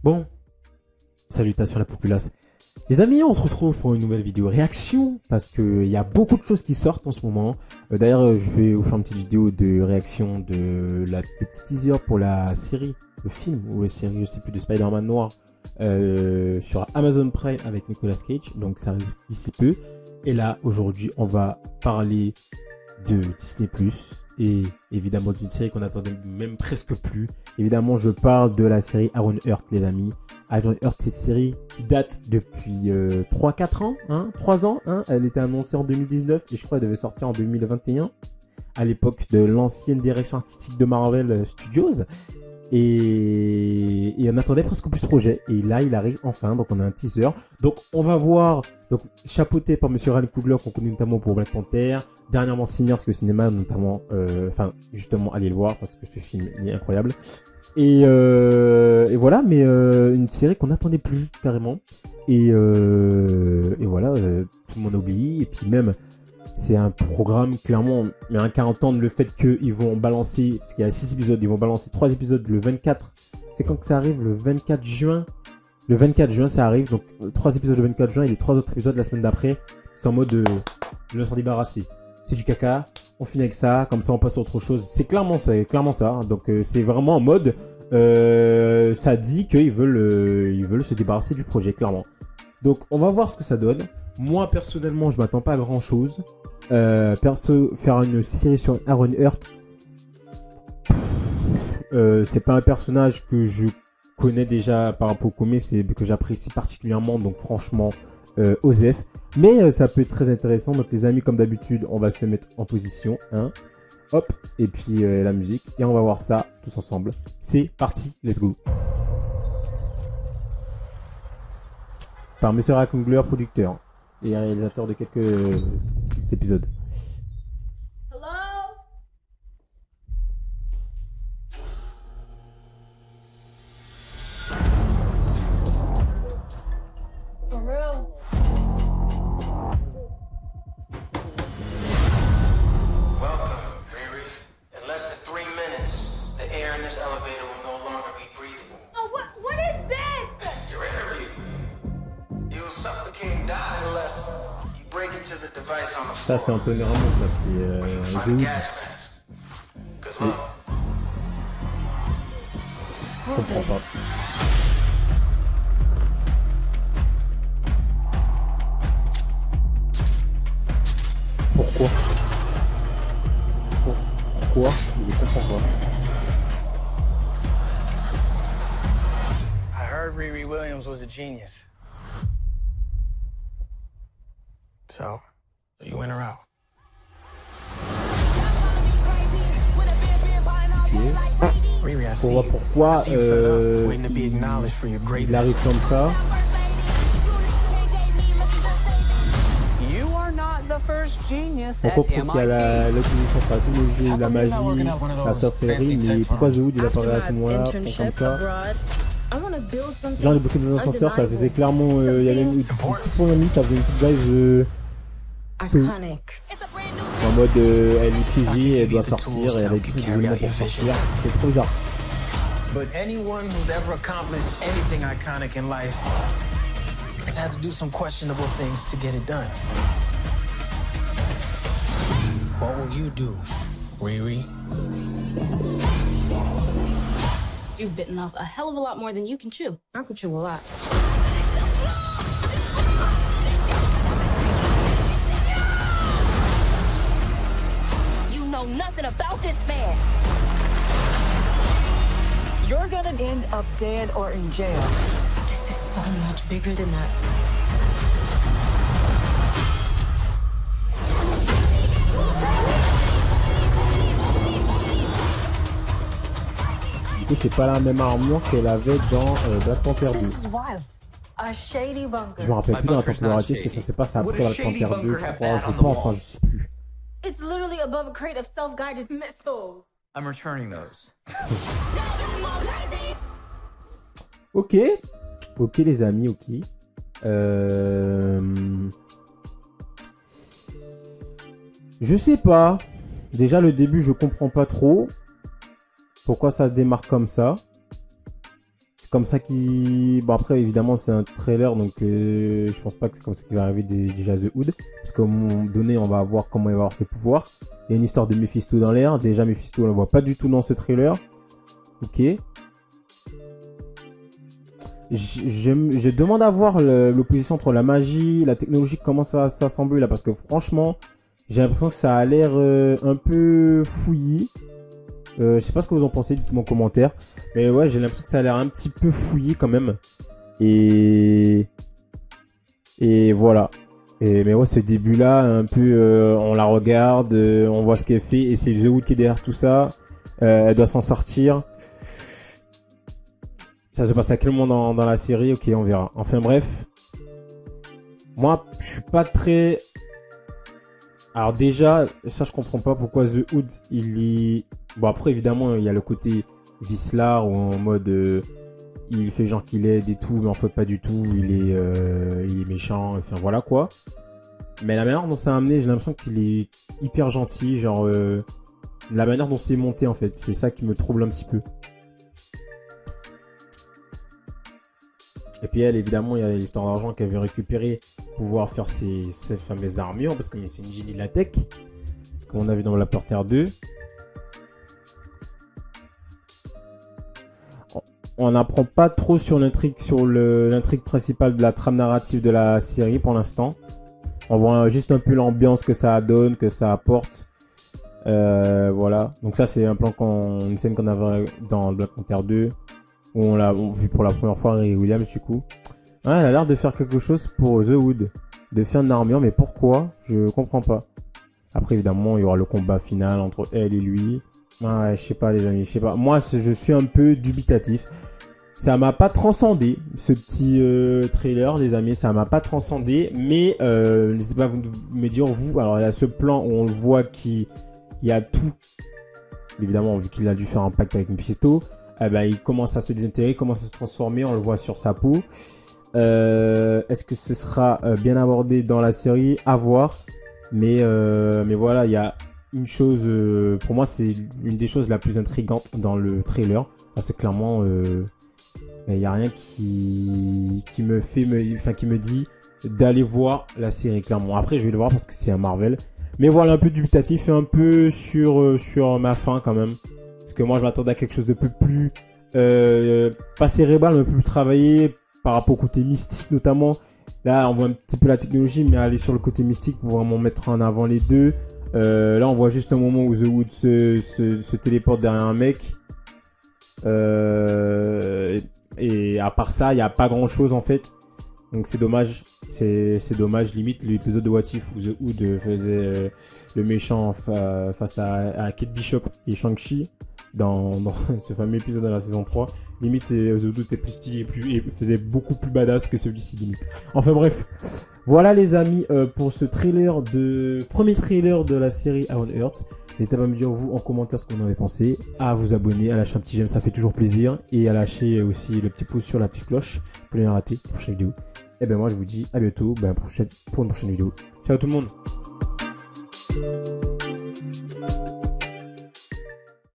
Bon, salutations la populace. Les amis, on se retrouve pour une nouvelle vidéo réaction parce que il y a beaucoup de choses qui sortent en ce moment. D'ailleurs, je vais vous faire une petite vidéo de réaction de le petit teaser pour la série, le film ou la série, je sais plus, de Spider-Man noir sur Amazon Prime avec Nicolas Cage. Donc ça arrive d'ici peu. Et là, aujourd'hui, on va parler de Disney+, et évidemment d'une série qu'on attendait même presque plus. Évidemment, je parle de la série Iron Heart, les amis. Iron Heart, cette série qui date depuis 3-4 ans, 3 ans. Elle était annoncée en 2019 et je crois qu'elle devait sortir en 2021, à l'époque de l'ancienne direction artistique de Marvel Studios. Et on attendait presque plus ce projet. Et là, il arrive enfin. Donc, on a un teaser. Donc, on va voir. Donc, chapeauté par Monsieur Ryan Coogler, qu'on connaît notamment pour Black Panther. Dernièrement, Sinners, que le cinéma, notamment. Enfin, justement, allez le voir parce que ce film il est incroyable. Et voilà. Mais une série qu'on n'attendait plus carrément. Et voilà. Tout le monde oublie. Et puis même. C'est un programme, clairement, mais un 40 ans, le fait qu'ils vont balancer, parce qu'il y a 6 épisodes, ils vont balancer 3 épisodes le 24. C'est quand que ça arrive? Le 24 juin. Le 24 juin, ça arrive. Donc, 3 épisodes le 24 juin et les 3 autres épisodes la semaine d'après. C'est en mode de s'en débarrasser. C'est du caca. On finit avec ça. Comme ça, on passe à autre chose. C'est clairement ça. Donc, c'est vraiment en mode, ça dit qu'ils veulent se débarrasser du projet, clairement. Donc, on va voir ce que ça donne. Moi, personnellement, je m'attends pas à grand chose. Perso, faire une série sur Iron Heart, c'est pas un personnage que je connais déjà par rapport au comics, c'est que j'apprécie particulièrement, donc franchement, Osef. Mais ça peut être très intéressant. Donc, les amis, comme d'habitude, on va se mettre en position. Hop, et puis la musique. Et on va voir ça tous ensemble. C'est parti, let's go. Par Monsieur Ryan Coogler, producteur et réalisateur de quelques épisodes. Hello? For real? Welcome, Riri. In less than 3 minutes, the air in this elevator will no longer be breathable. Oh, what is this? You're Riri. You'll suffocate and die unless you break into the device on the Ça, floor. c'est Anthony Ramos, ça, Where you c'est find The a Hood. gas mask. Good luck. Je comprends pas. Pourquoi? Pourquoi? Je comprends pas. I heard Riri Williams was a genius. So, you in or out? Riri, I see Pour voir you. pourquoi I see you fed up, waiting to be acknowledged for your il greatness. arrive comme ça. You are not the first genius Pourquoi at pour qu'il y a MIT. l'opposition sur la technologie, la magie, la sorcellerie, mais pourquoi The Hood il apparaît à ce moment-là, comme ça? Genre les bouquets des ascenseurs, ça faisait clairement, il y avait une petite polémie, ça faisait une petite vibe saut. En mode, elle est piégée, elle doit sortir, et elle a des trucs éléments pour sortir. C'est trop bizarre. But anyone who's ever accomplished anything iconic in life has had to do some questionable things to get it done. What will you do, Riri? You've bitten off a hell of a lot more than you can chew. I could chew a lot. You know nothing about this man. You're gonna end up dead or in jail. This is so much bigger than that. Du coup, c'est pas la même armure qu'elle avait dans Black Panther 2. This is wild. A shady bunker. Je me rappelle plus dans la temporalité, parce que ça se passe après Black Panther 2, je crois, je pense, je sais plus. It's literally above a crate of self-guided missiles. I'm returning those. Ok, ok les amis, ok. Je sais pas. Déjà le début, je comprends pas trop pourquoi ça se démarque comme ça. c'est comme ça qu'il... Bon, après, évidemment, c'est un trailer, donc je pense pas que c'est comme ça qu'il va arriver déjà The Hood. Parce qu'à un moment donné, on va voir comment il va avoir ses pouvoirs. Il y a une histoire de Mephisto dans l'air. Déjà, Mephisto, on le voit pas du tout dans ce trailer. Ok. Je demande à voir l'opposition entre la magie, la technologie, comment ça va s'assembler là. Parce que franchement, j'ai l'impression que ça a l'air un peu fouillis. Je sais pas ce que vous en pensez, dites-moi en commentaire. Mais ouais, j'ai l'impression que ça a l'air un petit peu fouillé quand même. Et voilà. Mais ouais, ce début-là, un peu, on la regarde, on voit ce qu'elle fait. Et c'est The Hood qui est derrière tout ça. Elle doit s'en sortir. Ça se passe à quel moment dans la série? Ok, on verra. Enfin bref. Moi, je suis pas très... Alors déjà, ça je comprends pas pourquoi The Hood, il est... Bon après évidemment, il y a le côté Vislar où en mode... il fait genre qu'il aide et tout, mais en fait pas du tout. Il est méchant, enfin voilà quoi. Mais la manière dont c'est amené, j'ai l'impression qu'il est hyper gentil. Genre, la manière dont c'est monté en fait, c'est ça qui me trouble un petit peu. Et puis elle, évidemment, il y a l'histoire d'argent qu'elle veut récupérer pour pouvoir faire ses fameuses armures, parce que c'est une génie de la tech, comme on a vu dans Black Panther 2. On n'apprend pas trop sur l'intrigue, l'intrigue principale de la trame narrative de la série pour l'instant. On voit juste un peu l'ambiance que ça donne, que ça apporte. Voilà. Donc ça, c'est une scène qu'on avait dans Black Panther 2. Où on l'a vu pour la première fois Ray Williams du coup. Ouais, elle a l'air de faire quelque chose pour The Hood. De faire une armure, mais pourquoi? Je comprends pas. Après évidemment il y aura le combat final entre elle et lui. Ouais, je sais pas les amis, je sais pas. Moi je suis un peu dubitatif. Ça m'a pas transcendé ce petit trailer les amis, ça m'a pas transcendé. Mais n'hésitez pas à me dire vous. Alors il y a ce plan où on le voit qu'il y a tout. Évidemment vu qu'il a dû faire un pacte avec Mephisto. Il commence à se désintégrer, il commence à se transformer, on le voit sur sa peau. Est-ce que ce sera bien abordé dans la série? À voir. Mais voilà, il y a une chose, pour moi c'est une des choses la plus intrigantes dans le trailer. Parce que clairement, il n'y a rien qui me dit d'aller voir la série clairement. Après je vais le voir parce que c'est un Marvel. Mais voilà, un peu dubitatif et un peu sur ma faim quand même. Parce que moi je m'attendais à quelque chose de peu plus pas cérébral, mais un peu plus travaillé par rapport au côté mystique notamment. Là on voit un petit peu la technologie, mais aller sur le côté mystique pour vraiment mettre en avant les deux. Là on voit juste un moment où The Hood se téléporte derrière un mec. Et à part ça, il n'y a pas grand chose en fait. Donc c'est dommage. C'est dommage, limite l'épisode de What If où The Hood faisait le méchant face à Kate Bishop et Shang-Chi dans ce fameux épisode de la saison 3. Limite The Hood était plus stylé et faisait beaucoup plus badass que celui-ci limite. Enfin bref, voilà les amis pour ce premier trailer de la série Ironheart. N'hésitez pas à me dire vous en commentaire ce que vous en avez pensé, à vous abonner, à lâcher un petit j'aime, ça fait toujours plaisir, et à lâcher aussi le petit pouce sur la petite cloche pour ne rien rater pour la prochaine vidéo. Et ben moi je vous dis à bientôt pour une prochaine vidéo. Ciao tout le monde.